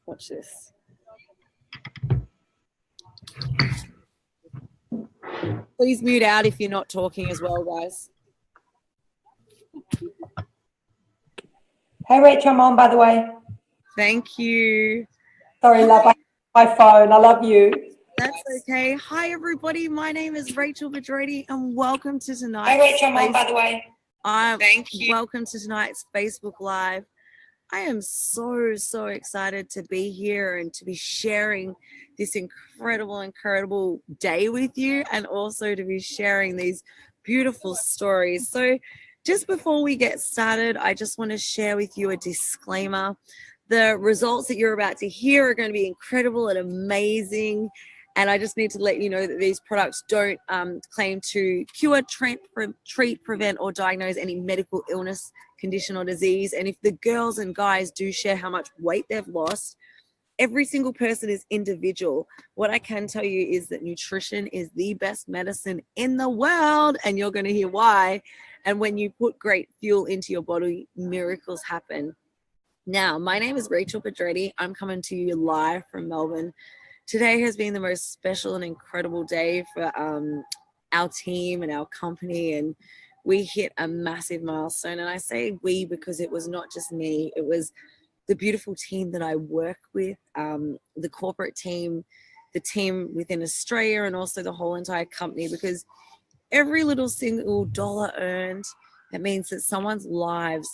Watch this. Please mute out if you're not talking as well, guys. Hey, Rachel, I'm on, by the way. Thank you. Sorry, love, my phone. I love you. That's okay. Hi, everybody. My name is Rachel Pedretti, and welcome to tonight's. Hey, Rachel, I'm on, by the way. Thank you. Welcome to tonight's Facebook Live. I am so excited to be here and to be sharing this incredible day with you, and also to be sharing these beautiful stories. So just before we get started, I just want to share with you a disclaimer. The results that you're about to hear are going to be incredible and amazing. And I just need to let you know that these products don't claim to cure, treat, prevent, or diagnose any medical illness, condition, or disease. And if the girls and guys do share how much weight they've lost, every single person is individual. What I can tell you is that nutrition is the best medicine in the world, and you're going to hear why. And when you put great fuel into your body, miracles happen. Now, my name is Rachel Pedretti. I'm coming to you live from Melbourne. Today has been the most special and incredible day for our team and our company, and we hit a massive milestone. And I say we because it was not just me, it was the beautiful team that I work with, the corporate team, the team within Australia, and also the whole entire company, because every little single dollar earned, that means that someone's life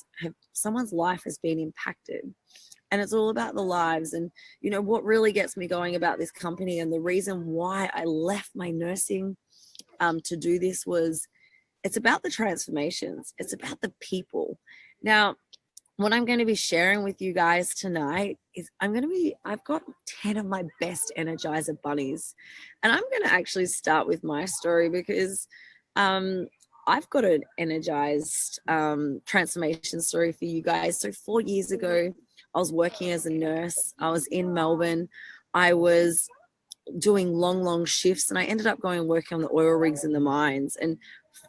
has been impacted. And it's all about the lives. And, you know, what really gets me going about this company and the reason why I left my nursing to do this was it's about the transformations. It's about the people. Now, what I'm going to be sharing with you guys tonight is I've got 10 of my best energizer bunnies. And I'm going to actually start with my story because I've got an energized transformation story for you guys. So 4 years ago, I was working as a nurse. I was in Melbourne. I was doing long shifts, and I ended up going and working on the oil rigs in the mines, and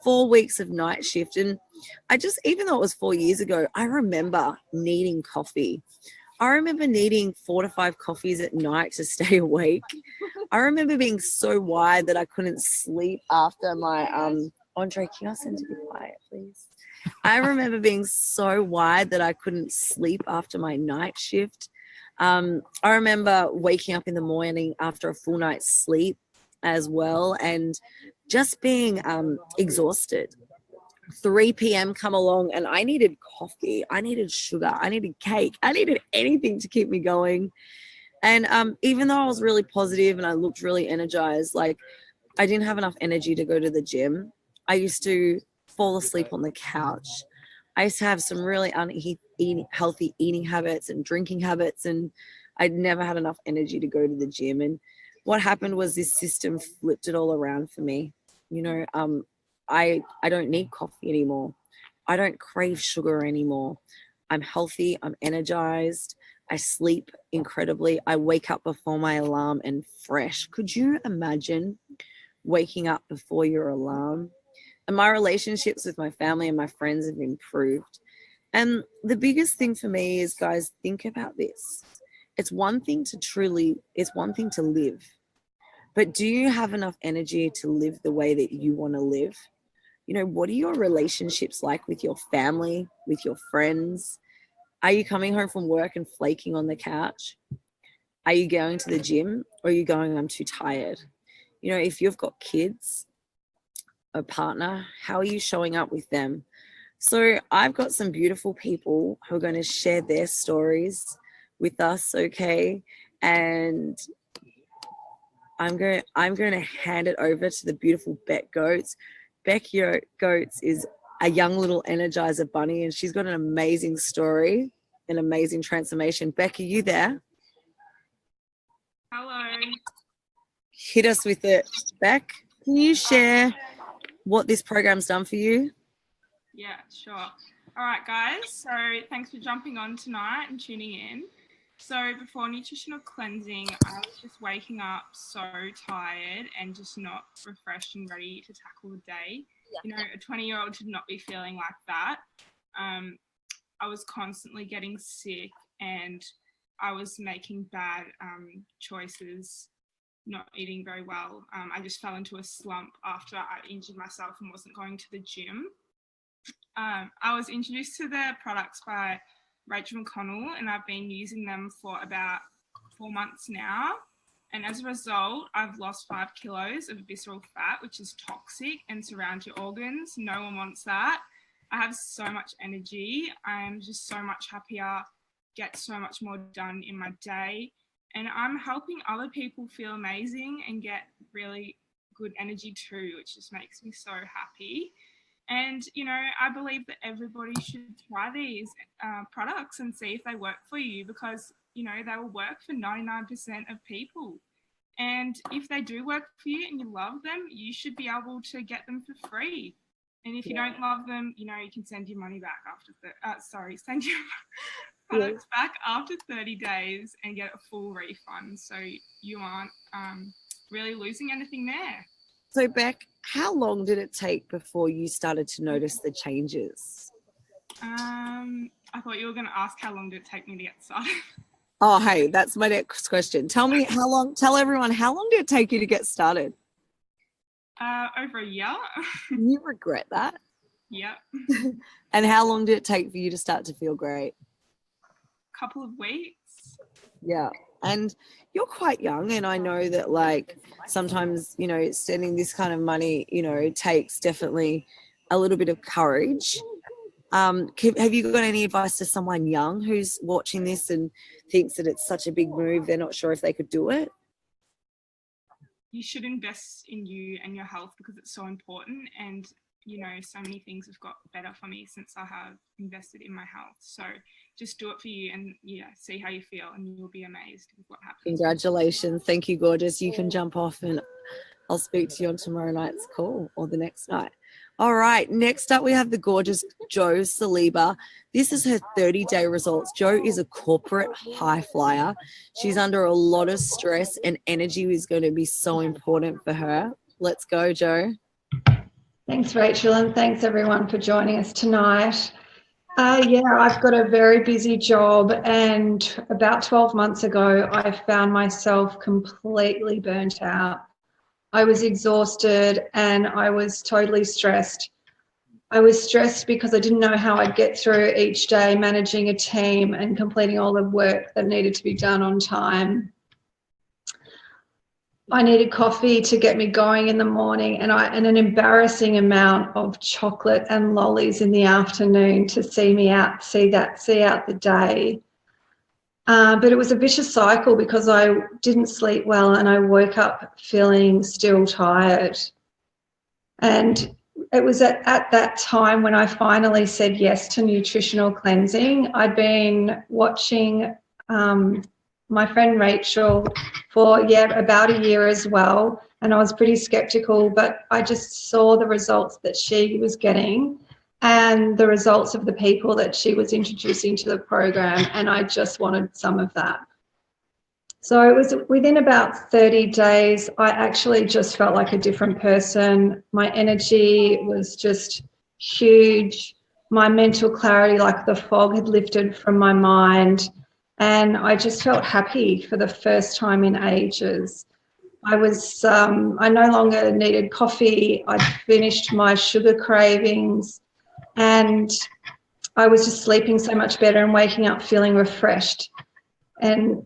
4 weeks of night shift. And even though it was 4 years ago, I remember needing coffee. I remember needing 4 to 5 coffees at night to stay awake. I remember being so wired that I couldn't sleep after my Andre, can you ask him to be quiet, please? I remember being so wired that I couldn't sleep after my night shift. I remember waking up in the morning after a full night's sleep as well, and just being exhausted. 3 p.m. come along and I needed coffee, I needed sugar, I needed cake, I needed anything to keep me going. And even though I was really positive and I looked really energized, like I didn't have enough energy to go to the gym. I used to fall asleep on the couch. I used to have some really unhealthy eating habits and drinking habits, and I'd never had enough energy to go to the gym. And what happened was this system flipped it all around for me. You know, I don't need coffee anymore. I don't crave sugar anymore. I'm healthy. I'm energized. I sleep incredibly. I wake up before my alarm and fresh. Could you imagine waking up before your alarm? And my relationships with my family and my friends have improved. And the biggest thing for me is, guys, think about this. It's one thing to live. But do you have enough energy to live the way that you want to live? You know, what are your relationships like with your family, with your friends? Are you coming home from work and flaking on the couch? Are you going to the gym, or are you going, I'm too tired? You know, if you've got kids, a partner, how are you showing up with them? So I've got some beautiful people who are going to share their stories with us, okay? And I'm going to hand it over to the beautiful Beck Goats. Beck Goats is a young little energizer bunny, and she's got an amazing story, an amazing transformation. Beck, are you there? Hello. Hit us with it. Beck, can you share what this program's done for you? Yeah, sure. All right, guys. So thanks for jumping on tonight and tuning in. So before nutritional cleansing, I was just waking up so tired and just not refreshed and ready to tackle the day. You know, a 20-year-old should not be feeling like that. I was constantly getting sick, and I was making bad choices, not eating very well. I just fell into a slump after I injured myself and wasn't going to the gym. I was introduced to the products by Rachel McConnell, and I've been using them for about 4 months now. And as a result, I've lost 5 kilos of visceral fat, which is toxic and surrounds your organs. No one wants that. I have so much energy. I'm just so much happier, get so much more done in my day. And I'm helping other people feel amazing and get really good energy too, which just makes me so happy. And, you know, I believe that everybody should try these products and see if they work for you, because, you know, they will work for 99% of people. And if they do work for you and you love them, you should be able to get them for free. And if you don't love them, you know, you can send your money back after, send your products back after 30 days and get a full refund. So you aren't really losing anything there. So Beck, how long did it take before you started to notice the changes? I thought you were going to ask how long did it take me to get started. Oh, hey, that's my next question. Tell everyone, how long did it take you to get started? Over a year. You regret that? Yep. And how long did it take for you to start to feel great? Couple of weeks. Yeah. And you're quite young, and I know that, like, sometimes, you know, spending this kind of money, you know, takes definitely a little bit of courage. Have you got any advice to someone young who's watching this and thinks that it's such a big move, they're not sure if they could do it? You should invest in you and your health because it's so important. And, you know, so many things have got better for me since I have invested in my health. So just do it for you and, see how you feel, and you'll be amazed with what happens. Congratulations. Thank you, gorgeous. You can jump off and I'll speak to you on tomorrow night's call or the next night. All right. Next up, we have the gorgeous Jo Saliba. This is her 30-day results. Jo is a corporate high flyer. She's under a lot of stress, and energy is going to be so important for her. Let's go, Jo. Thanks, Rachel, and thanks everyone for joining us tonight. I've got a very busy job, and about 12 months ago, I found myself completely burnt out. I was exhausted and I was totally stressed. I was stressed because I didn't know how I'd get through each day managing a team and completing all the work that needed to be done on time. I needed coffee to get me going in the morning, and an embarrassing amount of chocolate and lollies in the afternoon to see out the day. But it was a vicious cycle because I didn't sleep well and I woke up feeling still tired. And it was at that time when I finally said yes to nutritional cleansing. I'd been watching my friend Rachel for about a year as well, and I was pretty skeptical, but I just saw the results that she was getting and the results of the people that she was introducing to the program, and I just wanted some of that. So it was within about 30 days, I actually just felt like a different person. My energy was just huge. My mental clarity, like the fog had lifted from my mind, and I just felt happy for the first time in ages. I no longer needed coffee. I'd finished my sugar cravings, and I was just sleeping so much better and waking up feeling refreshed. And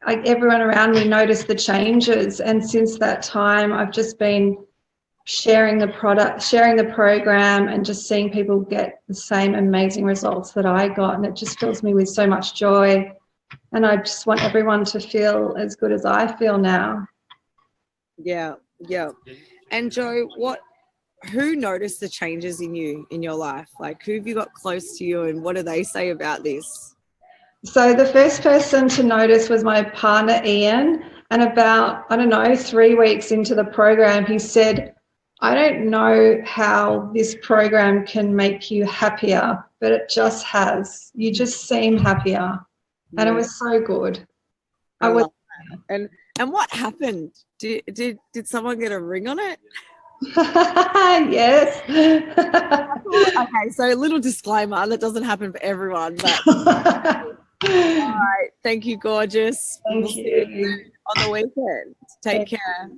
everyone around me noticed the changes. And since that time, I've just been sharing the program, and just seeing people get the same amazing results that I got. And it just fills me with so much joy. And I just want everyone to feel as good as I feel now. Yeah. And Jo, who noticed the changes in you, in your life? Like, who have you got close to you, and what do they say about this? So the first person to notice was my partner, Ian. And about, 3 weeks into the program, he said, I don't know how this program can make you happier, but it just has. You just seem happier. And it was so good. And what happened? Did someone get a ring on it? Yes. Okay, so a little disclaimer, that doesn't happen for everyone, but All right. Thank you, gorgeous. Thank We'll see you. on the weekend. Take care.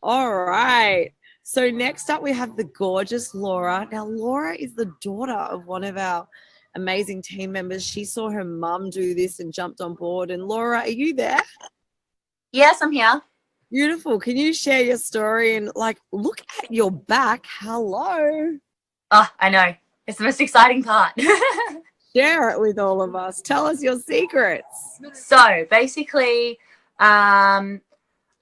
All right. So next up we have the gorgeous Laura. Now Laura is the daughter of one of our amazing team members. She saw her mum do this and jumped on board. And Laura, are you there? Yes, I'm here. Beautiful. Can you share your story and look at your back? Hello. Oh, I know. It's the most exciting part. Share it with all of us. Tell us your secrets. So basically, I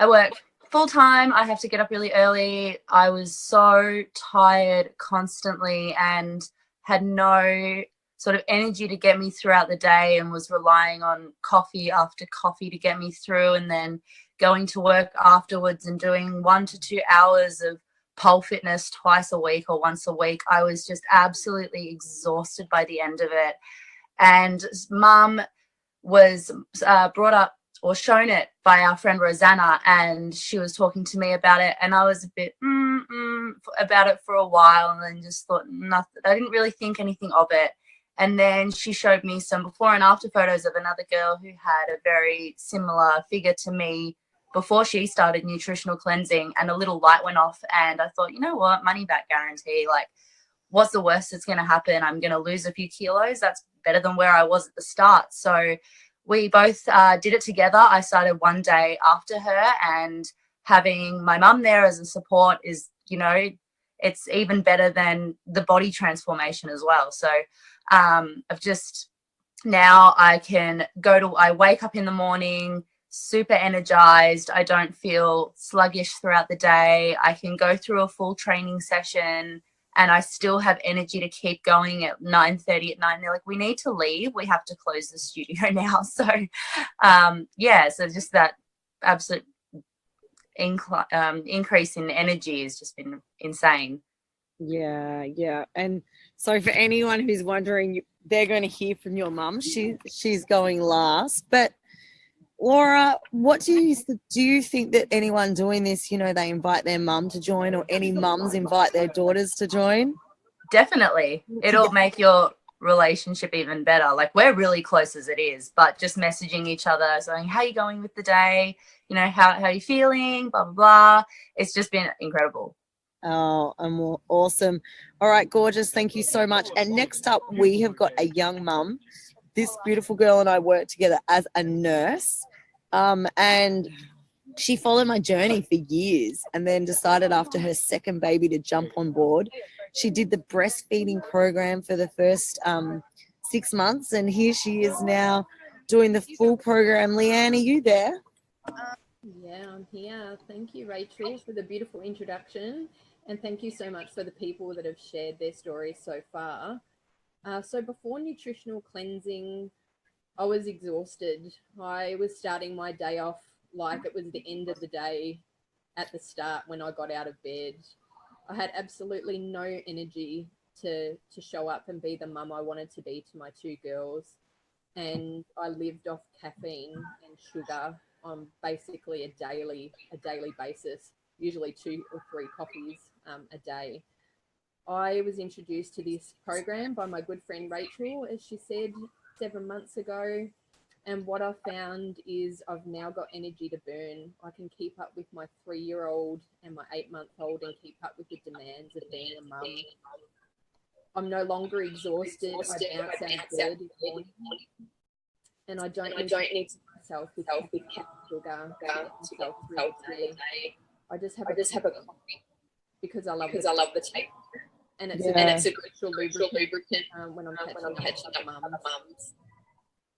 work full time. I have to get up really early. I was so tired constantly and had no sort of energy to get me throughout the day, and was relying on coffee after coffee to get me through, and then going to work afterwards and doing 1 to 2 hours of pole fitness twice a week or once a week. I was just absolutely exhausted by the end of it. And mum was brought up or shown it by our friend Rosanna, and she was talking to me about it, and I was a bit about it for a while, and then just thought nothing. I didn't really think anything of it. And then she showed me some before and after photos of another girl who had a very similar figure to me before she started nutritional cleansing, and a little light went off, and I thought, you know what, money back guarantee. Like, what's the worst that's going to happen? I'm going to lose a few kilos. That's better than where I was at the start. So we both did it together. I started one day after her, and having my mum there as a support is, it's even better than the body transformation as well. So I've just, now I wake up in the morning super energized. I don't feel sluggish throughout the day. I can go through a full training session and I still have energy to keep going at 9:30 at night. And they're like, we need to leave. We have to close the studio now. So, so just that absolute increase in energy has just been insane. Yeah. And so for anyone who's wondering, they're going to hear from your mum. She's going last. But Laura, what do you think that anyone doing this, they invite their mum to join, or any mums invite their daughters to join? Definitely. It'll make your relationship even better. Like, we're really close as it is, but just messaging each other saying, how are you going with the day? How are you feeling? Blah, blah, blah. It's just been incredible. Oh, awesome. All right, gorgeous. Thank you so much. And next up, we have got a young mum. This beautiful girl and I worked together as a nurse, and she followed my journey for years, and then decided after her second baby to jump on board. She did the breastfeeding program for the first 6 months, and here she is now doing the full program. Leanne, are you there? Yeah, I'm here. Thank you, Rachel, for the beautiful introduction, and thank you so much for the people that have shared their stories so far. So before nutritional cleansing, I was exhausted. I was starting my day off like it was the end of the day at the start when I got out of bed. I had absolutely no energy to show up and be the mum I wanted to be to my 2 girls. And I lived off caffeine and sugar on basically a daily basis, usually 2 or 3 coffees a day. I was introduced to this program by my good friend Rachel, as she said, 7 months ago. And what I found is I've now got energy to burn. I can keep up with my 3-year-old and my 8-month-old and keep up with the demands of being a mum. I'm no longer exhausted. I bounce out of bed in the morning. And I don't need to myself with sugar to get myself through the day. I just have a coffee because I love the taste. And it's a crucial lubricant when I'm catching up with other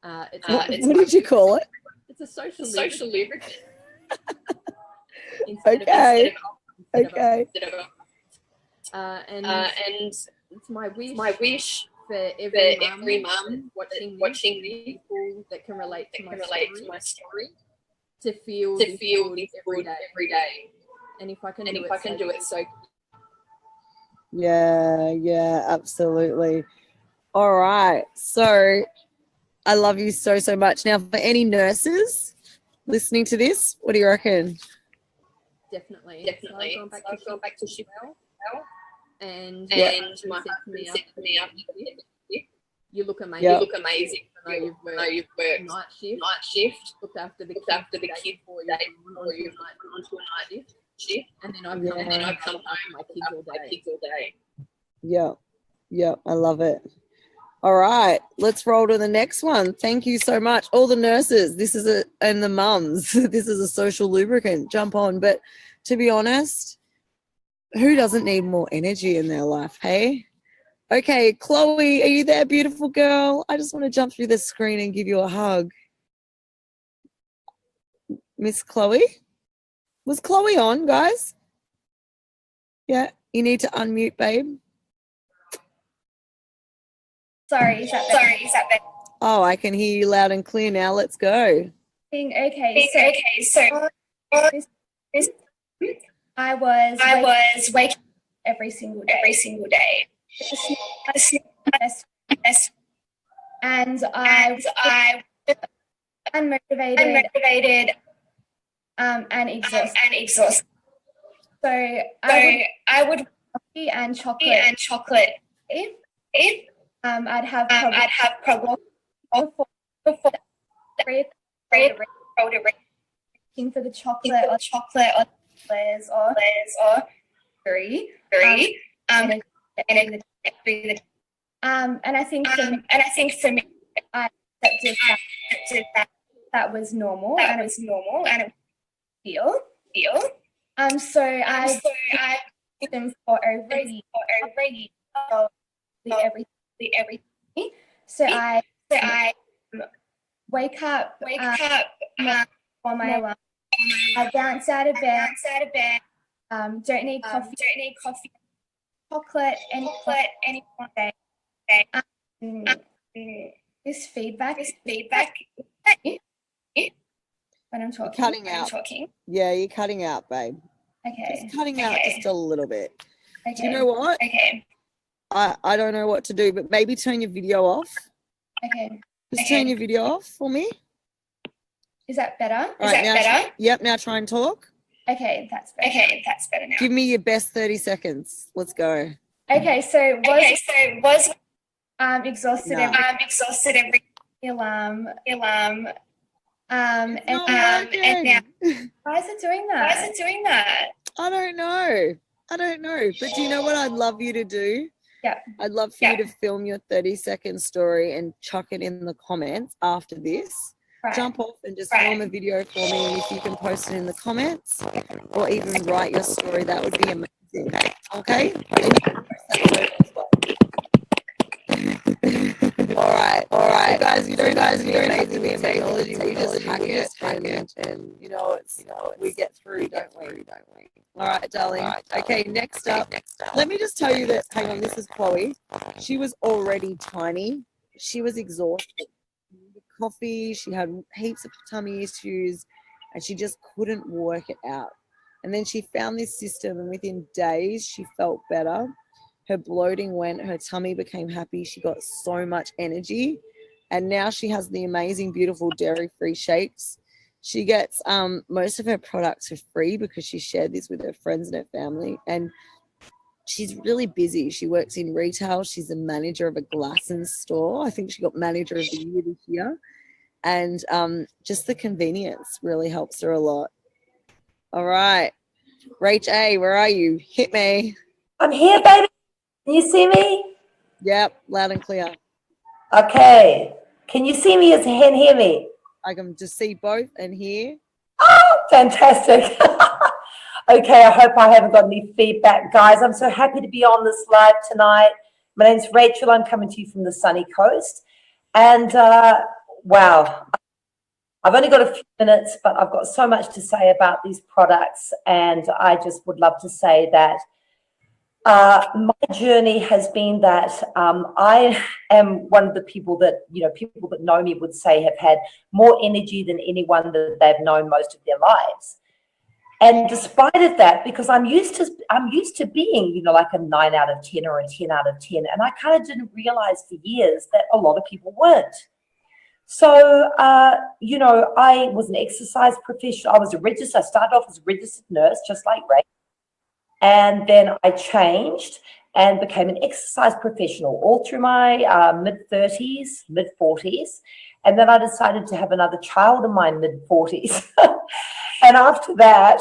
mums. What did you call it? It's a social lubricant. Okay. And it's my wish for every mum watching this, people that can relate to my story, to feel this good every day. And if I can do it so. Yeah, absolutely. All right. So I love you so much. Now, for any nurses listening to this, what do you reckon? Definitely. So I've gone back to shift and my husband said to me after You look amazing. Yeah. You look amazing. I know you've worked night shift. Looked after the kids before you onto a night shift. And then I've come home with my kids all day. Yeah. Yeah. I love it. All right, let's roll to the next one. Thank you so much. All the nurses, and the mums, this is a social lubricant. Jump on. But to be honest, who doesn't need more energy in their life, hey? Okay, Chloe, are you there, beautiful girl? I just want to jump through the screen and give you a hug. Miss Chloe? Was Chloe on, guys? Yeah, you need to unmute, babe. Sorry, is that better? Oh, I can hear you loud and clear now. Let's go. Okay, so I was waking every single day. And I unmotivated and exhausted. So I would coffee and chocolate. I'd have problems before for the chocolate or flares or three. And I think for me, I accepted that was normal and it feel. So I them for over a year, everything. So I wake up for my alarm. I bounce out of bed. Don't need coffee. Chocolate, any day. This feedback when I'm talking. Cutting out. Yeah, you're cutting out, babe. Okay. Just cutting out just a little bit. Okay. Do you know what? Okay. I don't know what to do, but maybe turn your video off. Okay. Just turn your video off for me. Is that better? All right, now, yep, now try and talk. Okay, that's better now. Give me your best 30 seconds. Let's go. Okay, so was exhausted every alarm. And now why is it doing that? I don't know. But do you know what I'd love you to do? Yeah. I'd love for you to film your 30-second story and chuck it in the comments after this. Right. Jump off and just film a video for me, and if you can post it in the comments or even write your story, that would be amazing. Okay? All right, guys, you don't amazing with technology. We just hack it and we get through, don't we? All right, darling. Okay, next up. Let me just tell you that, hang on, this is Chloe. She was already tiny. She was exhausted. Coffee, she had heaps of tummy issues, and she just couldn't work it out. And then she found this system, and within days she felt better. Her bloating went, her tummy became happy, she got so much energy, and now she has the amazing, beautiful dairy-free shakes. She gets most of her products for free because she shared this with her friends and her family, and she's really busy. She works in retail. She's the manager of a Glassons store. I think she got manager of the year this year. And just the convenience really helps her a lot. All right. Rach A, where are you? Hit me. I'm here, baby. Can you see me? Yep, loud and clear. Okay. Can you see me and hear me? I can just see both and hear. Oh, fantastic. Okay, I hope I haven't got any feedback, guys. I'm so happy to be on this live tonight. My name's Rachel. I'm coming to you from the sunny coast. And wow, I've only got a few minutes, but I've got so much to say about these products. And I just would love to say that my journey has been that I am one of the people that, people that know me would say have had more energy than anyone that they've known most of their lives. And despite of that, because I'm used to being, like a 9 out of 10 or a 10 out of 10. And I kind of didn't realize for years that a lot of people weren't. So, I was an exercise professional. I started off as a registered nurse, just like Ray. And then I changed and became an exercise professional all through my mid-30s, mid-40s. And then I decided to have another child in my mid-40s. And after that,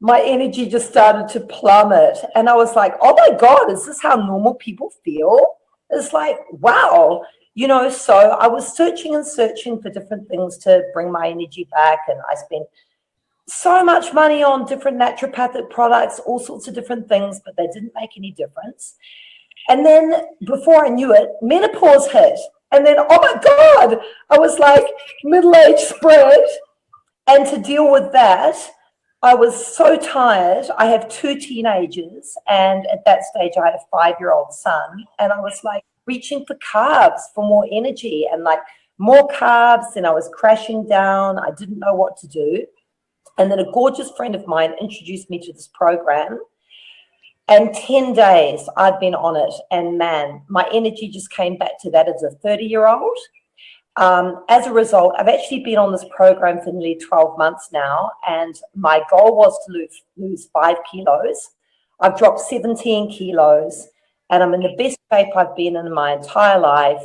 my energy just started to plummet. And I was like, oh my God, is this how normal people feel? It's like, wow. You know, so I was searching and searching for different things to bring my energy back. And I spent so much money on different naturopathic products, all sorts of different things, but they didn't make any difference. And then before I knew it, menopause hit. And then, oh my God, I was like middle-aged spread. And to deal with that, I was so tired. I have 2 teenagers, and at that stage I had a 5-year-old son, and I was like reaching for carbs for more energy and like more carbs, and I was crashing down. I didn't know what to do. And then a gorgeous friend of mine introduced me to this program, and 10 days I'd been on it, and man, my energy just came back to that as a 30-year-old. As a result, I've actually been on this program for nearly 12 months now, and my goal was to lose 5 kilos. I've dropped 17 kilos, and I'm in the best shape I've been in my entire life.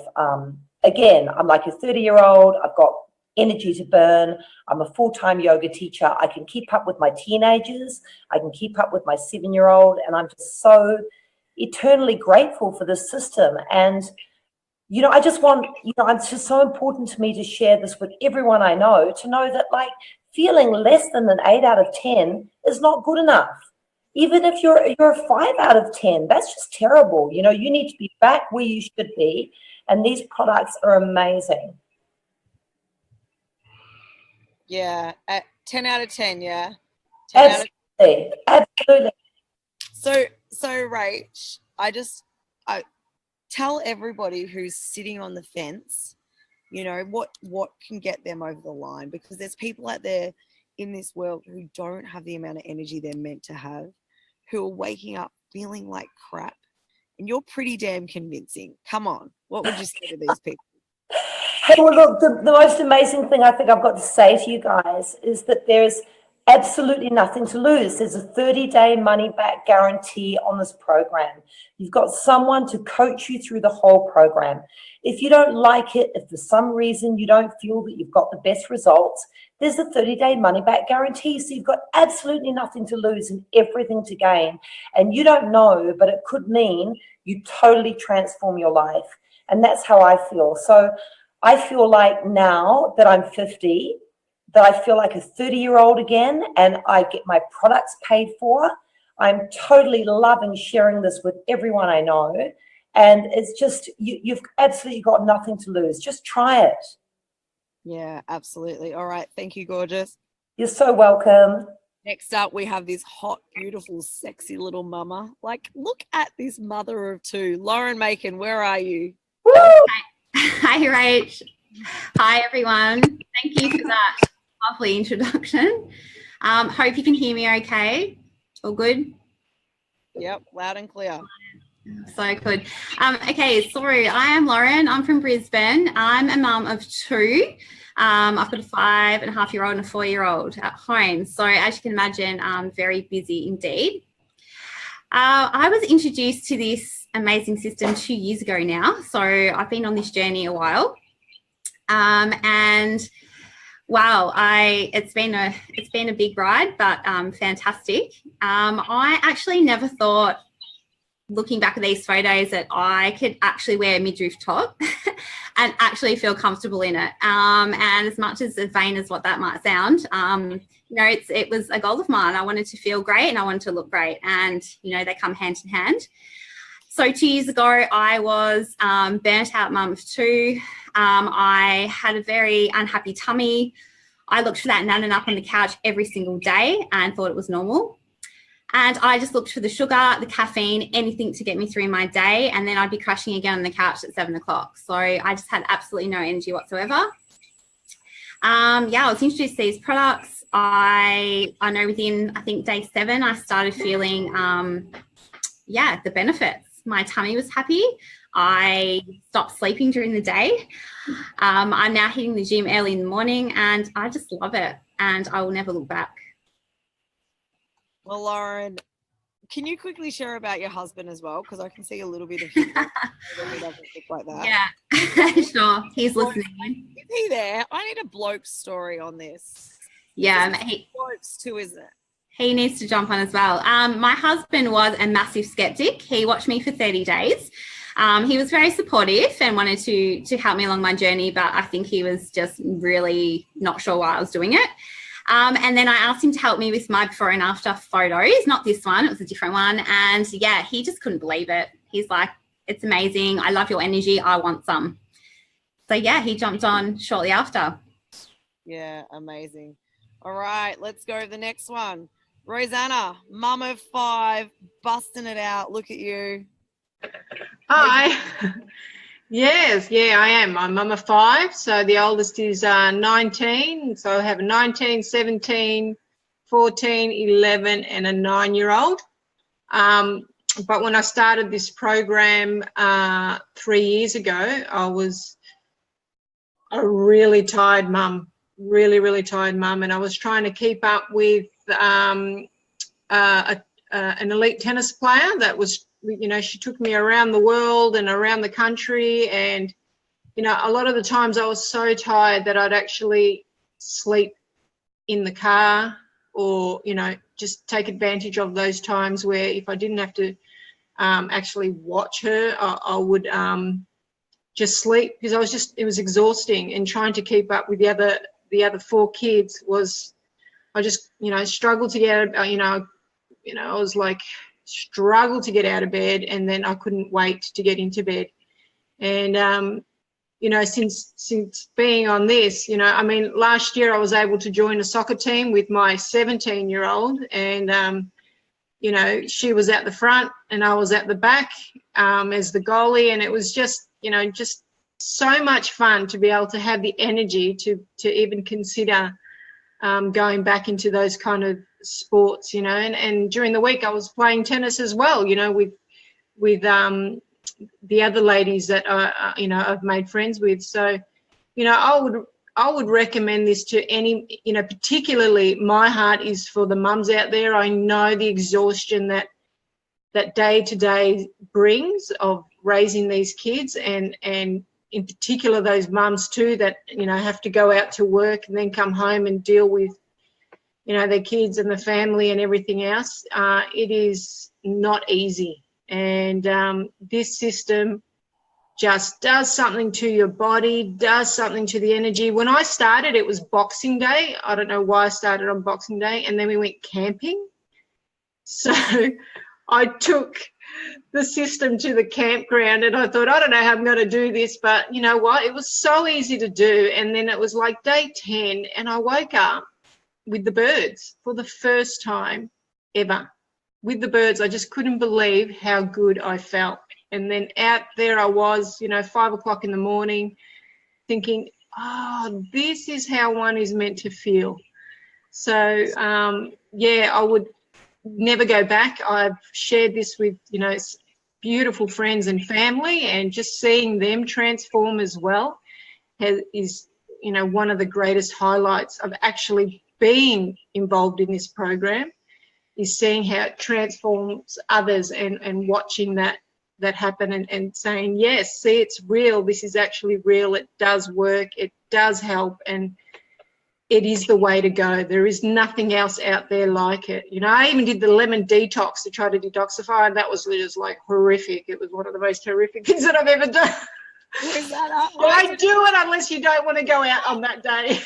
Again, I'm like a 30-year-old. I've got energy to burn. I'm a full-time yoga teacher. I can keep up with my teenagers. I can keep up with my 7-year-old, and I'm just so eternally grateful for this system. And you know, I just want, you know, it's just so important to me to share this with everyone I know, to know that like feeling less than an 8 out of 10 is not good enough. Even if you're a 5 out of 10, that's just terrible. You know, you need to be back where you should be. And these products are amazing. Yeah, at 10 out of 10, yeah. 10 absolutely, absolutely. So Rach, I tell everybody who's sitting on the fence, you know, what can get them over the line, because there's people out there in this world who don't have the amount of energy they're meant to have, who are waking up feeling like crap, and you're pretty damn convincing. Come on, what would you say to these people? Hey, well, look, the most amazing thing I think I've got to say to you guys is that there's absolutely nothing to lose. There's a 30-day money-back guarantee on this program. You've got someone to coach you through the whole program. If you don't like it, if for some reason you don't feel that you've got the best results, there's a 30-day money-back guarantee. So you've got absolutely nothing to lose and everything to gain. And you don't know, but it could mean you totally transform your life. And that's how I feel. So I feel like now that I'm 50, that I feel like a 30-year-old again, and I get my products paid for. I'm totally loving sharing this with everyone I know. And it's just, you've absolutely got nothing to lose. Just try it. Yeah, absolutely. All right. Thank you, gorgeous. You're so welcome. Next up, we have this hot, beautiful, sexy little mama. Like, look at this mother of 2. Lauren Macon, where are you? Woo! Hi, Rach. Hi, everyone. Thank you for that lovely introduction. Hope you can hear me okay. All good? Yep, loud and clear. So good. Okay, so I am Lauren. I'm from Brisbane. I'm a mum of 2. I've got a 5.5-year-old and a 4-year-old at home. So as you can imagine, I'm very busy indeed. I was introduced to this amazing system 2 years ago now. So I've been on this journey a while. And wow, it's been a big ride, but fantastic. I actually never thought, looking back at these photos, that I could actually wear a midriff top and actually feel comfortable in it. And as much as vain as what that might sound, you know, it was a goal of mine. I wanted to feel great and I wanted to look great, and you know, they come hand in hand. So 2 years ago, I was burnt out mum of 2. I had a very unhappy tummy. I looked for that nanning up on the couch every single day and thought it was normal. And I just looked for the sugar, the caffeine, anything to get me through my day. And then I'd be crashing again on the couch at 7 o'clock. So I just had absolutely no energy whatsoever. I was introduced to these products. I know within, I think, day 7, I started feeling, the benefits. My tummy was happy. I stopped sleeping during the day. I'm now hitting the gym early in the morning, and I just love it, and I will never look back. Well, Lauren, can you quickly share about your husband as well? Because I can see a little bit of him. He doesn't look like that. Yeah, sure. He's listening. Is he there? I need a bloke story on this. Yeah, Blokes too, isn't it? he needs to jump on as well. My husband was a massive skeptic. He watched me for 30 days. He was very supportive and wanted to help me along my journey, but I think he was just really not sure why I was doing it. And then I asked him to help me with my before and after photos, not this one, it was a different one. And yeah, he just couldn't believe it. He's like, it's amazing. I love your energy. I want some. So yeah, he jumped on shortly after. Yeah, amazing. All right, let's go to the next one. Rosanna, mum of 5, busting it out. Look at you. Hi. Yes, yeah, I am. I'm mum of 5. So the oldest is 19. So I have a 19, 17, 14, 11, and a 9-year-old. But when I started this program 3 years ago, I was a really tired mum, really tired mum, and I was trying to keep up with an elite tennis player that was, you know, she took me around the world and around the country, and you know, a lot of the times I was so tired that I'd actually sleep in the car, or you know, just take advantage of those times where if I didn't have to actually watch her, I would just sleep, because it was exhausting, and trying to keep up with the other 4 kids was, I just, you know, struggled to get, I was like, struggled to get out of bed, and then I couldn't wait to get into bed. And you know, since being on this, you know, I mean, last year I was able to join a soccer team with my 17-year-old, and you know, she was at the front and I was at the back as the goalie, and it was just, you know, just so much fun to be able to have the energy to even consider going back into those kind of sports, you know. And during the week I was playing tennis as well, you know, with the other ladies that you know, I've made friends with. So, you know, I would recommend this to any, you know, particularly my heart is for the mums out there. I know the exhaustion that day to day brings of raising these kids, and in particular those mums too that, you know, have to go out to work and then come home and deal with, you know, their kids and the family and everything else. It is not easy, and this system just does something to your body, does something to the energy. When I started, it was Boxing Day. I don't know why I started on Boxing Day, and then we went camping. So I took the system to the campground, and I thought, I don't know how I'm going to do this, but you know what? It was so easy to do. And then it was like day 10, and I woke up with the birds for the first time ever. With the birds, I just couldn't believe how good I felt. And then out there I was, you know, 5 o'clock in the morning, thinking, oh, this is how one is meant to feel. So, yeah, I would never go back. I've shared this with, you know, beautiful friends and family, and just seeing them transform as well is, you know, one of the greatest highlights of actually being involved in this program, is seeing how it transforms others, and watching that happen, and saying, yes, see, it's real. This is actually real. It does work. It does help. And it is the way to go. There is nothing else out there like it. You know, I even did the lemon detox to try to detoxify, and that was just like horrific. It was one of the most horrific things that I've ever done. Why do it unless you don't want to go out on that day?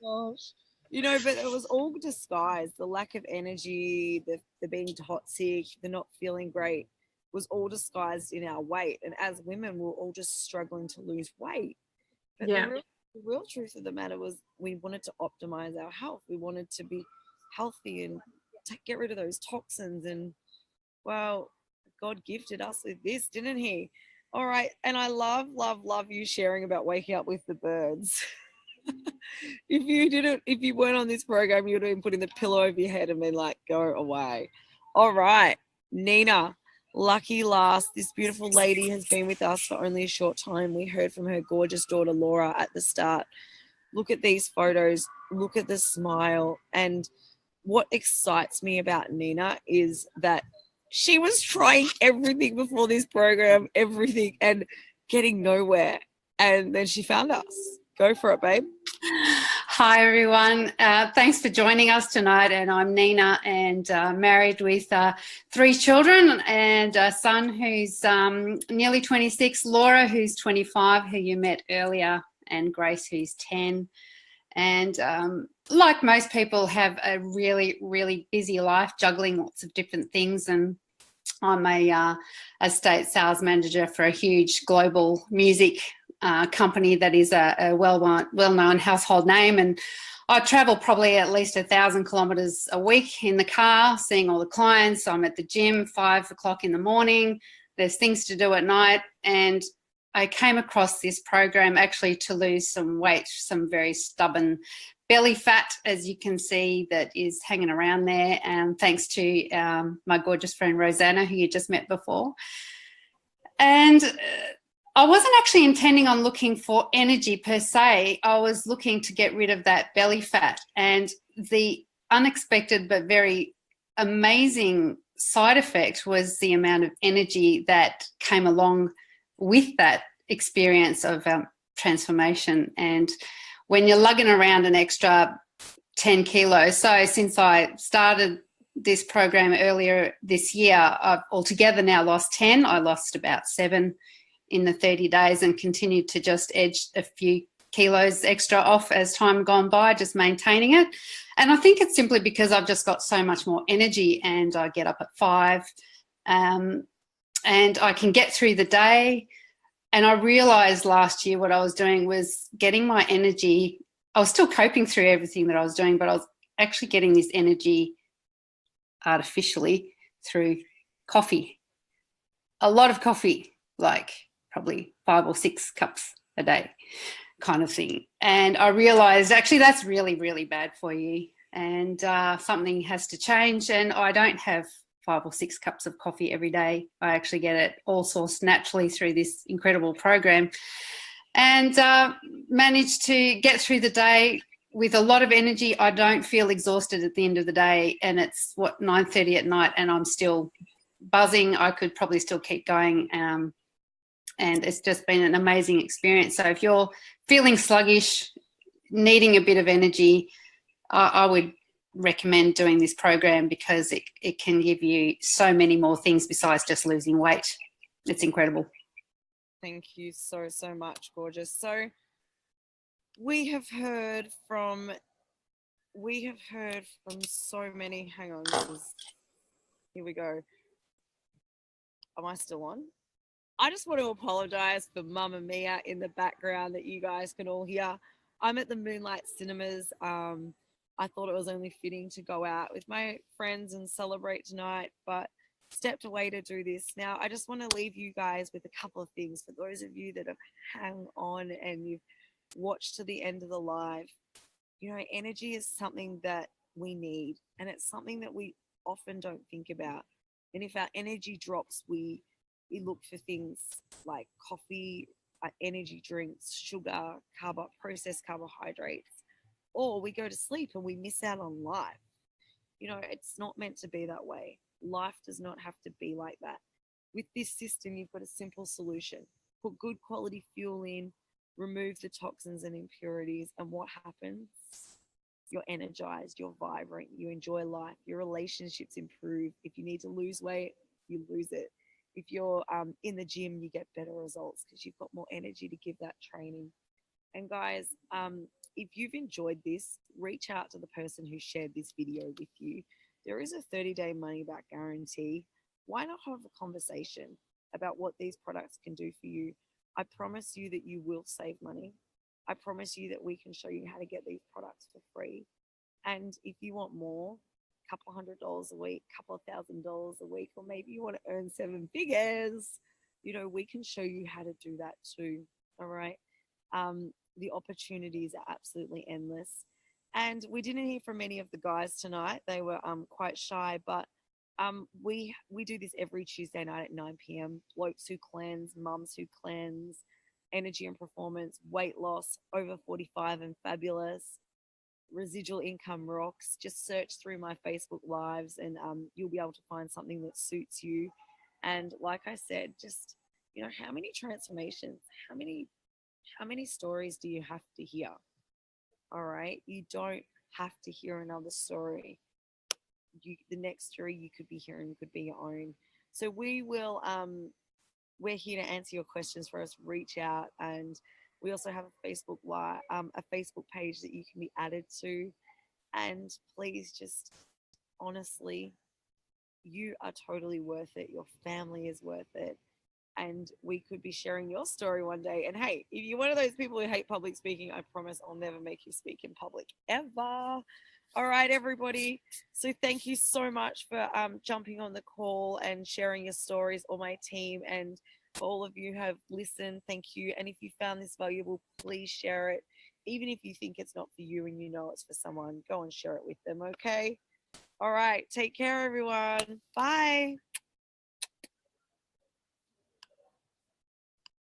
Oh gosh. You know, but it was all disguised. The lack of energy, the being hot sick, the not feeling great was all disguised in our weight. And as women, we're all just struggling to lose weight. But Yeah. the real truth of the matter was, we wanted to optimize our health. We wanted to be healthy and get rid of those toxins. And, well, God gifted us with this, didn't he? All right. And I love you sharing about waking up with the birds. If you weren't on this program, you would have been putting the pillow over your head and been like, go away. All right, Nina, lucky last. This beautiful lady has been with us for only a short time. We heard from her gorgeous daughter Laura at the start. Look at these photos, look at the smile, and what excites me about Nina is that she was trying everything before this program, everything, and getting nowhere. And then she found us. Go for it, babe. Hi, everyone. Thanks for joining us tonight. And I'm Nina, and married with 3 children and a son who's nearly 26, Laura, who's 25, who you met earlier, and Grace, who's 10. And like most people, have a really, really busy life, juggling lots of different things. And I'm a state sales manager for a huge global music company that is a well-known household name, and I travel probably at least 1,000 kilometres a week in the car, seeing all the clients. I'm at the gym 5 o'clock in the morning. There's things to do at night, and I came across this program actually to lose some weight, some very stubborn belly fat, as you can see, that is hanging around there, and thanks to my gorgeous friend Rosanna, who you just met before. And I wasn't actually intending on looking for energy per se. I was looking to get rid of that belly fat, and the unexpected but very amazing side effect was the amount of energy that came along with that experience of transformation. And when you're lugging around an extra 10 kilos, so since I started this program earlier this year, I've altogether now lost 10. I lost about 7 in the 30 days and continued to just edge a few kilos extra off as time gone by, just maintaining it. And I think it's simply because I've just got so much more energy, and I get up at 5 and I can get through the day. And I realised last year what I was doing was getting my energy. I was still coping through everything that I was doing, but I was actually getting this energy artificially through coffee. A lot of coffee, like probably 5 or 6 cups a day kind of thing. And I realised actually that's really, really bad for you, and something has to change. And I don't have 5 or 6 cups of coffee every day. I actually get it all sourced naturally through this incredible program, and managed to get through the day with a lot of energy. I don't feel exhausted at the end of the day, and it's 9:30 at night and I'm still buzzing. I could probably still keep going, and it's just been an amazing experience. So if you're feeling sluggish, needing a bit of energy, I would recommend doing this program, because it can give you so many more things besides just losing weight. It's incredible. Thank you so much, gorgeous. So we have heard from so many. Hang on, here we go. Am I still on? I just want to apologize for Mamma Mia in the background that you guys can all hear. I'm at the Moonlight Cinemas. I thought it was only fitting to go out with my friends and celebrate tonight, but stepped away to do this. Now, I just want to leave you guys with a couple of things for those of you that have hung on and you've watched to the end of the live. You know, energy is something that we need, and it's something that we often don't think about. And if our energy drops, we look for things like coffee, energy drinks, sugar, processed carbohydrates, or we go to sleep and we miss out on life. You know, it's not meant to be that way. Life does not have to be like that. With this system, you've got a simple solution. Put good quality fuel in, remove the toxins and impurities, and what happens? You're energized, you're vibrant, you enjoy life, your relationships improve. If you need to lose weight, you lose it. If you're in the gym, you get better results because you've got more energy to give that training. And guys, if you've enjoyed this, reach out to the person who shared this video with you. There is a 30-day money-back guarantee. Why not have a conversation about what these products can do for you? I promise you that you will save money. I promise you that we can show you how to get these products for free. And if you want more, a couple $100 a week, couple $1,000 a week, or maybe you want to earn 7 figures, you know, we can show you how to do that too. All right. The opportunities are absolutely endless. And we didn't hear from many of the guys tonight. They were quite shy, but we do this every Tuesday night at 9 p.m. Blokes who cleanse, mums who cleanse, energy and performance, weight loss, over 45 and fabulous. Residual Income Rocks. Just search through my Facebook lives and you'll be able to find something that suits you. And like I said, just, you know, how many transformations, how many stories do you have to hear? All right. You don't have to hear another story. The next story you could be hearing could be your own. So we're here to answer your questions for us. Reach out, and we also have a Facebook live, a Facebook page that you can be added to. And please, just honestly, you are totally worth it. Your family is worth it. And we could be sharing your story one day. And hey, if you're one of those people who hate public speaking, I promise I'll never make you speak in public ever. All right, everybody. So thank you so much for jumping on the call and sharing your stories, all my team, and for all of you who have listened, thank you. And if you found this valuable, please share it. Even if you think it's not for you and you know it's for someone, go and share it with them, okay? All right, take care, everyone. Bye.